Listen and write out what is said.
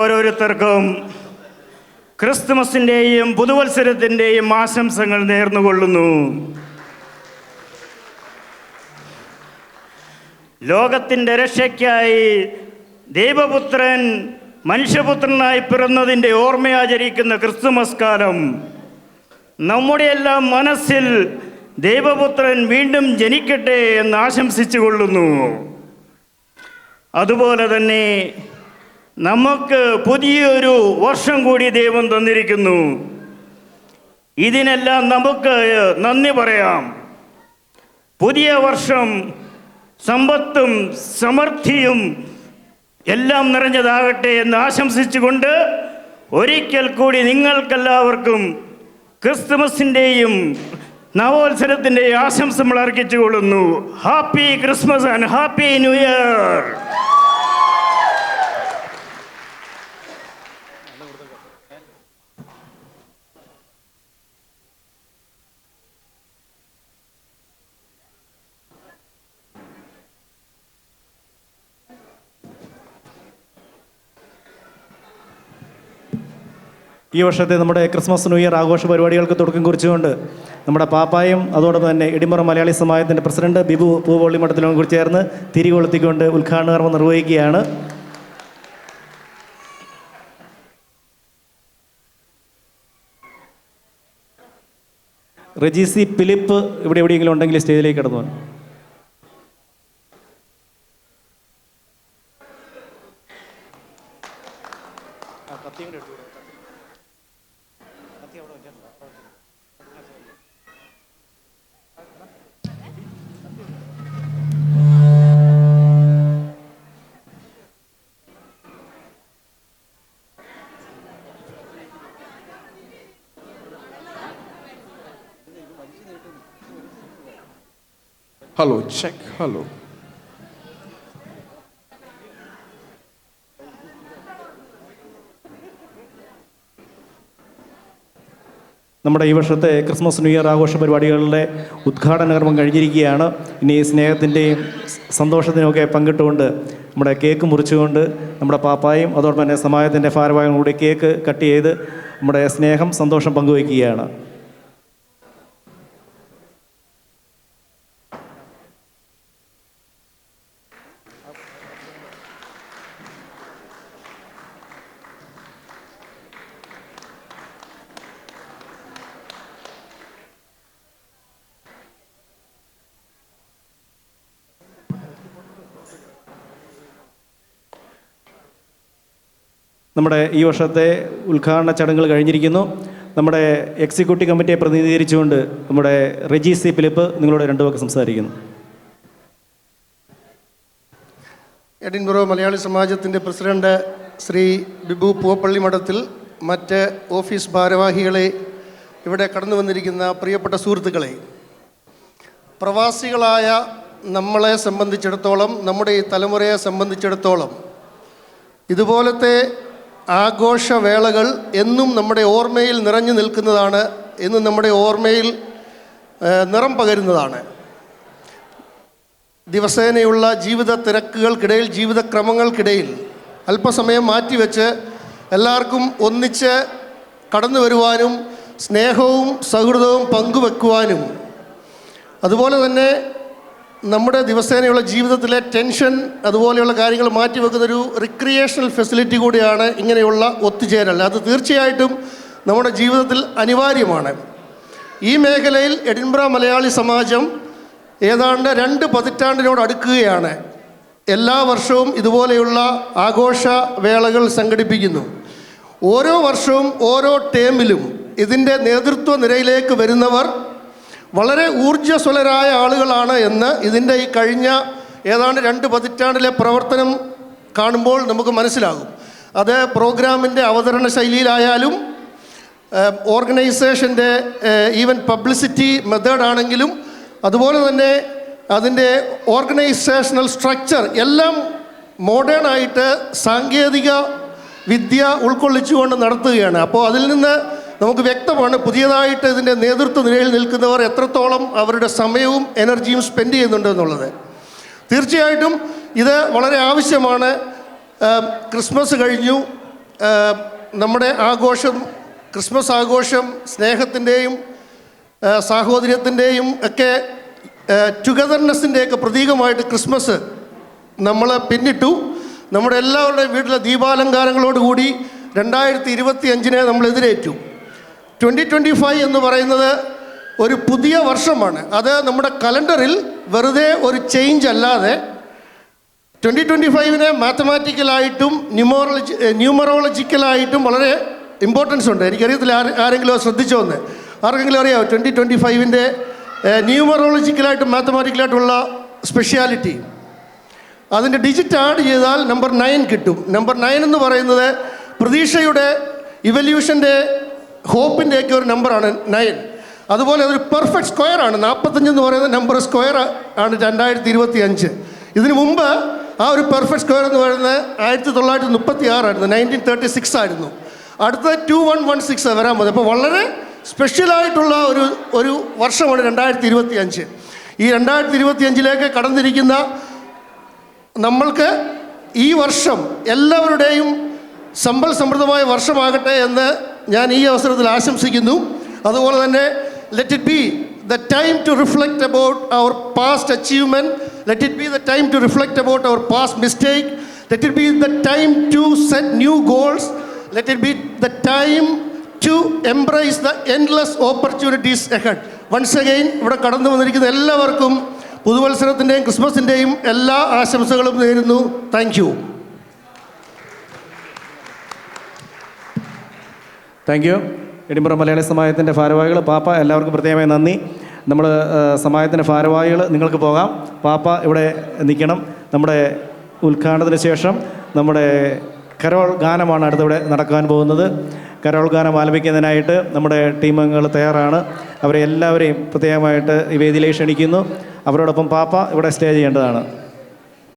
ഓരോരുത്തർക്കും ക്രിസ്തുമസിൻ്റെയും പുതുവത്സരത്തിൻ്റെയും ആശംസകൾ നേർന്നുകൊള്ളുന്നു. ലോകത്തിൻ്റെ രക്ഷയ്ക്കായി ദൈവപുത്രൻ മനുഷ്യപുത്രനായി പിറന്നതിൻ്റെ ഓർമ്മയാചരിക്കുന്ന ക്രിസ്തുമസ് കാലം നമ്മുടെ എല്ലാം മനസ്സിൽ ദൈവപുത്രൻ വീണ്ടും ജനിക്കട്ടെ എന്ന് ആശംസിച്ചു കൊള്ളുന്നു. അതുപോലെ തന്നെ നമുക്ക് പുതിയൊരു വർഷം കൂടി ദൈവം തന്നിരിക്കുന്നു. ഇതിനെല്ലാം നമുക്ക് നന്ദി പറയാം. പുതിയ വർഷം സമ്പത്തും സമൃദ്ധിയും എല്ലാം നിറഞ്ഞതാകട്ടെ എന്ന് ആശംസിച്ചുകൊണ്ട് ഒരിക്കൽ കൂടി നിങ്ങൾക്കെല്ലാവർക്കും ക്രിസ്തുമസിൻ്റെയും നവോത്സരത്തിൻ്റെയും ആശംസകൾ അർപ്പിച്ചുകൊള്ളുന്നു. Happy Christmas and happy new year. ഈ വർഷത്തെ നമ്മുടെ ക്രിസ്മസ് ന്യൂ ഇയർ ആഘോഷ പരിപാടികൾക്ക് തുടക്കം കുറിച്ചുകൊണ്ട് നമ്മുടെ പാപ്പായും അതോടൊപ്പം തന്നെ എഡിൻബറ മലയാളി സമാജത്തിൻ്റെ പ്രസിഡന്റ് ബിബു പൂവള്ളിമഠത്തിലും കൂടി ചേർന്ന് തിരികൊളുത്തിക്കൊണ്ട് ഉദ്ഘാടന കർമ്മം നിർവഹിക്കുകയാണ്. റെജി ഫിലിപ്പ് ഇവിടെ എവിടെയെങ്കിലും ഉണ്ടെങ്കിൽ സ്റ്റേജിലേക്ക് കടന്നു. Hello, check, hello. നമ്മുടെ ഈ വർഷത്തെ ക്രിസ്മസ് ന്യൂ ഇയർ ആഘോഷ പരിപാടികളുടെ ഉദ്ഘാടന കർമ്മം കഴിഞ്ഞിരിക്കുകയാണ്. ഇനി സ്നേഹത്തിൻ്റെയും സന്തോഷത്തിനുമൊക്കെ പങ്കിട്ടുകൊണ്ട് നമ്മുടെ കേക്ക് മുറിച്ചുകൊണ്ട് നമ്മുടെ പാപ്പായും അതോടൊപ്പം തന്നെ സമാജത്തിൻ്റെ ഭാരവാഹികളും കൂടി കേക്ക് കട്ട് ചെയ്ത് നമ്മുടെ സ്നേഹം സന്തോഷം പങ്കുവയ്ക്കുകയാണ്. നമ്മുടെ ഈ വർഷത്തെ ഉദ്ഘാടന ചടങ്ങുകൾ കഴിഞ്ഞിരിക്കുന്നു. നമ്മുടെ എക്സിക്യൂട്ടീവ് കമ്മിറ്റിയെ പ്രതിനിധീകരിച്ചുകൊണ്ട് നമ്മുടെ റെജി ഫിലിപ്പ് നിങ്ങളോട് രണ്ടു വാക്ക് സംസാരിക്കുന്നു. എഡിൻബറ മലയാളി സമാജത്തിൻ്റെ പ്രസിഡന്റ് ശ്രീ ബിബു പൂവപ്പള്ളിമഠത്തിൽ, മറ്റ് ഓഫീസ് ഭാരവാഹികളെ, ഇവിടെ കടന്നു വന്നിരിക്കുന്ന പ്രിയപ്പെട്ട സുഹൃത്തുക്കളെ, പ്രവാസികളായ നമ്മളെ സംബന്ധിച്ചിടത്തോളം, നമ്മുടെ ഈ തലമുറയെ സംബന്ധിച്ചിടത്തോളം ഇതുപോലത്തെ ആഘോഷവേളകൾ എന്നും നമ്മുടെ ഓർമ്മയിൽ നിറഞ്ഞു നിൽക്കുന്നതാണ്, എന്നും നമ്മുടെ ഓർമ്മയിൽ നിറം പകരുന്നതാണ്. ദിവസേനയുള്ള ജീവിത തിരക്കുകൾക്കിടയിൽ, ജീവിതക്രമങ്ങൾക്കിടയിൽ അല്പസമയം മാറ്റിവെച്ച് എല്ലാവർക്കും ഒന്നിച്ച് കടന്നു വരുവാനും സ്നേഹവും സൗഹൃദവും പങ്കുവെക്കുവാനും, അതുപോലെ തന്നെ നമ്മുടെ ദിവസേനയുള്ള ജീവിതത്തിലെ ടെൻഷൻ അതുപോലെയുള്ള കാര്യങ്ങൾ മാറ്റിവെക്കുന്നൊരു റിക്രിയേഷണൽ ഫെസിലിറ്റി കൂടിയാണ് ഇങ്ങനെയുള്ള ഒത്തുചേരൽ. അത് തീർച്ചയായിട്ടും നമ്മുടെ ജീവിതത്തിൽ അനിവാര്യമാണ്. ഈ മേഖലയിൽ എഡിൻബറ മലയാളി സമാജം ഏതാണ്ട് 2 പതിറ്റാണ്ടിനോട് അടുക്കുകയാണ്. എല്ലാ വർഷവും ഇതുപോലെയുള്ള ആഘോഷ വേളകൾ സംഘടിപ്പിക്കുന്നു. ഓരോ വർഷവും ഓരോ ടേമിലും ഇതിൻ്റെ നേതൃത്വ നിരയിലേക്ക് വരുന്നവർ വളരെ ഊർജ്ജസ്വലരായ ആളുകളാണ് എന്ന് ഇതിൻ്റെ ഈ കഴിഞ്ഞ ഏതാണ്ട് 2 പതിറ്റാണ്ടിലെ പ്രവർത്തനം കാണുമ്പോൾ നമുക്ക് മനസ്സിലാകും. അത് പ്രോഗ്രാമിൻ്റെ അവതരണ ശൈലിയിലായാലും ഓർഗനൈസേഷൻ്റെ ഈവൻ പബ്ലിസിറ്റി മെത്തേഡാണെങ്കിലും, അതുപോലെ തന്നെ അതിൻ്റെ ഓർഗനൈസേഷണൽ സ്ട്രക്ചർ എല്ലാം മോഡേണായിട്ട് സാങ്കേതിക വിദ്യ ഉൾക്കൊള്ളിച്ചുകൊണ്ട് നടത്തുകയാണ്. അപ്പോൾ അതിൽ നിന്ന് നമുക്ക് വ്യക്തമാണ് പുതിയതായിട്ട് ഇതിൻ്റെ നേതൃത്വ നിലയിൽ നിൽക്കുന്നവർ എത്രത്തോളം അവരുടെ സമയവും എനർജിയും സ്പെൻഡ് ചെയ്യുന്നുണ്ട് എന്നുള്ളത്. തീർച്ചയായിട്ടും ഇത് വളരെ ആവശ്യമാണ്. ക്രിസ്മസ് കഴിഞ്ഞു, നമ്മുടെ ആഘോഷം, ക്രിസ്മസ് ആഘോഷം സ്നേഹത്തിൻ്റെയും സാഹോദര്യത്തിൻ്റെയും ഒക്കെ ടുഗദർനെസ്സിൻ്റെയൊക്കെ പ്രതീകമായിട്ട് ക്രിസ്മസ് നമ്മൾ പിന്നിട്ടു. നമ്മുടെ എല്ലാവരുടെയും വീട്ടിലെ ദീപാലങ്കാരങ്ങളോടുകൂടി 2025 നമ്മൾ എതിരേറ്റു. 2025 എന്ന് പറയുന്നത് ഒരു പുതിയ വർഷമാണ്. അത് നമ്മുടെ കലണ്ടറിൽ വെറുതെ ഒരു ചേഞ്ച് അല്ലാതെ 2025 മാത്തമാറ്റിക്കലായിട്ടും ന്യൂമറോളജിക്കലായിട്ടും വളരെ ഇമ്പോർട്ടൻസ് ഉണ്ട്. എനിക്കറിയത്തില്ല ആരെങ്കിലും അത് ശ്രദ്ധിച്ചോ എന്ന്. ആർക്കെങ്കിലും അറിയാമോ 2025 ന്യൂമറോളജിക്കലായിട്ടും മാത്തമാറ്റിക്കലായിട്ടുള്ള സ്പെഷ്യാലിറ്റി? അതിൻ്റെ ഡിജിറ്റ് ആഡ് ചെയ്താൽ നമ്പർ 9 കിട്ടും. നമ്പർ 9 എന്ന് പറയുന്നത് പ്രതീക്ഷയുടെ, ഇവല്യൂഷൻ്റെ, ഹോപ്പിൻ്റെയൊക്കെ ഒരു നമ്പറാണ് 9. അതുപോലെ അതൊരു പെർഫെക്റ്റ് സ്ക്വയർ ആണ്. 45 എന്ന് പറയുന്ന നമ്പർ സ്ക്വയർ ആണ് 2025. ഇതിനു മുമ്പ് ആ ഒരു പെർഫെക്റ്റ് സ്ക്വയർ എന്ന് പറയുന്നത് 1936 ആയിരുന്നു, 1936 ആയിരുന്നു. അടുത്ത 2116 വരാൻ പോകുന്നത്. അപ്പോൾ വളരെ സ്പെഷ്യലായിട്ടുള്ള ഒരു വർഷമാണ് 2025. ഈ 2025 കടന്നിരിക്കുന്ന നമ്മൾക്ക് ഈ വർഷം എല്ലാവരുടെയും സമ്പൽ സമൃദ്ധമായ വർഷമാകട്ടെ എന്ന് ഞാൻ ഈ അവസരത്തിൽ ആശംസിക്കുന്നു. അതുപോലെ തന്നെ let it be the time to reflect about our past achievement. Let it be the time to reflect about our past mistake. Let it be the time to set new goals. Let it be the time to embrace the endless opportunities ahead. Once again, ഇവിടെ കടന്നു വന്നിരിക്കുന്ന എല്ലാവർക്കും പുതുവത്സരത്തിൻ്റെയും ക്രിസ്മസിൻ്റെയും എല്ലാ ആശംസകളും നേരുന്നു. Thank you. Thank you. Edinburgh Malayali സമാജത്തിൻ്റെ ഭാരവാഹികൾ, പാപ്പ, എല്ലാവർക്കും പ്രത്യേകമായി നന്ദി. നമ്മൾ സമാജത്തിൻ്റെ ഭാരവാഹികൾ നിങ്ങൾക്ക് പോകാം. പാപ്പ ഇവിടെ നിൽക്കണം. നമ്മുടെ ഉദ്ഘാടനത്തിന് ശേഷം നമ്മുടെ കരോൾ ഗാനമാണ് അടുത്തിവിടെ നടക്കാൻ പോകുന്നത്. കരോൾ ഗാനം ആലപിക്കുന്നതിനായിട്ട് നമ്മുടെ ടീമംഗങ്ങൾ തയ്യാറാണ്. അവരെ എല്ലാവരെയും പ്രത്യേകമായിട്ട് ഈ വേദിയിലേക്ക് ക്ഷണിക്കുന്നു. അവരോടൊപ്പം പാപ്പ ഇവിടെ സ്റ്റേ ചെയ്യേണ്ടതാണ്.